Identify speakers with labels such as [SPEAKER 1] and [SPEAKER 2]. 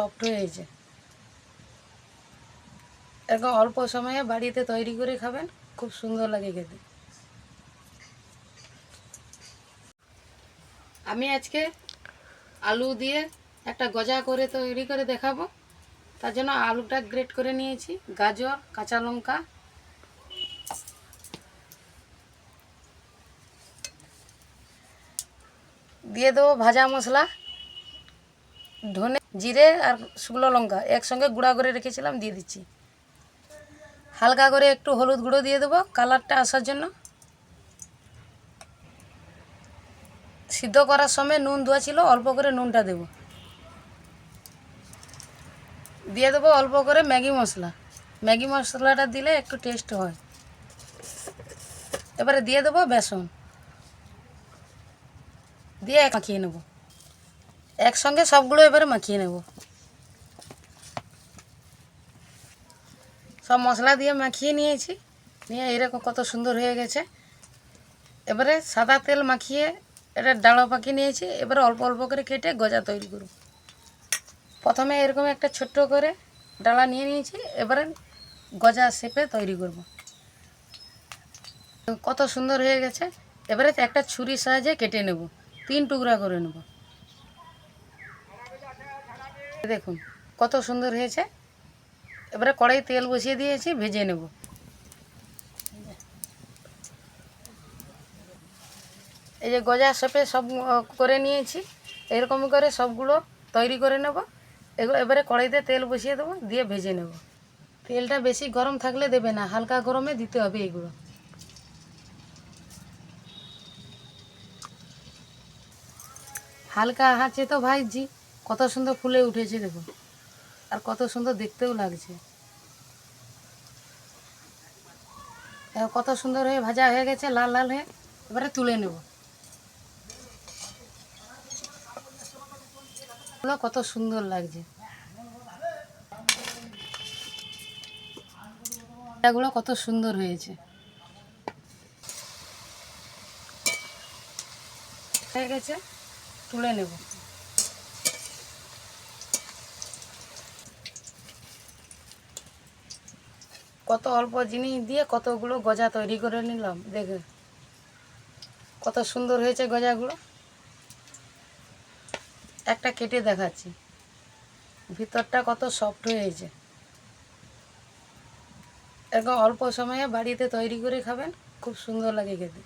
[SPEAKER 1] Soft হয়েছে। এরকম অল্প সময়ে বাড়িতে তৈরি করে খাবেন, খুব সুন্দর লাগে খেতে। আমি আজকে আলু দিয়ে একটা গজা করে তৈরি করে দেখাবো। তার জন্য আলুটা গ্রেট করে নিয়েছি, গাজর, কাঁচা লঙ্কা, দিয়ে দেবো ভাজা মশলা, ধনে, জিরে আর শুকনো লঙ্কা একসঙ্গে গুঁড়া করে রেখেছিলাম, দিয়ে দিচ্ছি। হালকা করে একটু হলুদ গুঁড়ো দিয়ে দেবো কালারটা আসার জন্য। সিদ্ধ করার সময় নুন দেওয়া ছিল, অল্প করে নুনটা দেব। দিয়ে দেবো অল্প করে ম্যাগি মশলা, ম্যাগি মশলাটা দিলে একটু টেস্ট হয়। এবারে দিয়ে দেবো বেসন, দিয়ে মাখিয়ে নেব। একসঙ্গে সবগুলো এবারে মাখিয়ে নেব। সব মশলা দিয়ে মাখিয়ে নিয়েছি, নিয়ে এরকম কত সুন্দর হয়ে গেছে। এবারে সাদা তেল মাখিয়ে এটা ডাঁড়ো পাকিয়ে নিয়েছি। এবারে অল্প অল্প করে কেটে গজা তৈরি করব। প্রথমে এরকম একটা ছোট্ট করে ডালা নিয়ে নিয়েছি, এবারে গজা শেপে তৈরি করব। কত সুন্দর হয়ে গেছে। এবারে একটা ছুরির সাহায্যে কেটে নেব, 3 টুকরা করে নেব। দেখুন কত সুন্দর হয়েছে। এবারে কড়াই তেল বসিয়ে দিয়েছি, ভেজে নেব। এই যে গজা শেপে সব করে নিয়েছি, এরকম করে সবগুলো তৈরি করে নেব। এগুলো এবারে কড়াইতে তেল বসিয়ে দেবো, দিয়ে ভেজে নেব। তেলটা বেশি গরম থাকলে দেবে না, হালকা গরমে দিতে হবে এগুলো। হালকা আঁচে তো ভাজছি, কত সুন্দর ফুলে উঠেছে দেখুন, আর কত সুন্দর দেখতেও লাগছে। কত সুন্দর হয়ে ভাজা হয়ে গেছে, লাল লাল হয়ে। এবারে তুলে নেব। কত সুন্দর লাগছে, এগুলো কত সুন্দর হয়েছে। হয়ে গেছে, তুলে নেব। কত অল্প জিনিস দিয়ে কতগুলো গজা তৈরি করে নিলাম, দেখে কত সুন্দর হয়েছে গজাগুলো। একটা কেটে দেখাচ্ছি, ভিতরটা কত সফট হয়েছে। এরকম অল্প সময়ে বাড়িতে তৈরি করে খাবেন, খুব সুন্দর লাগে খেতে।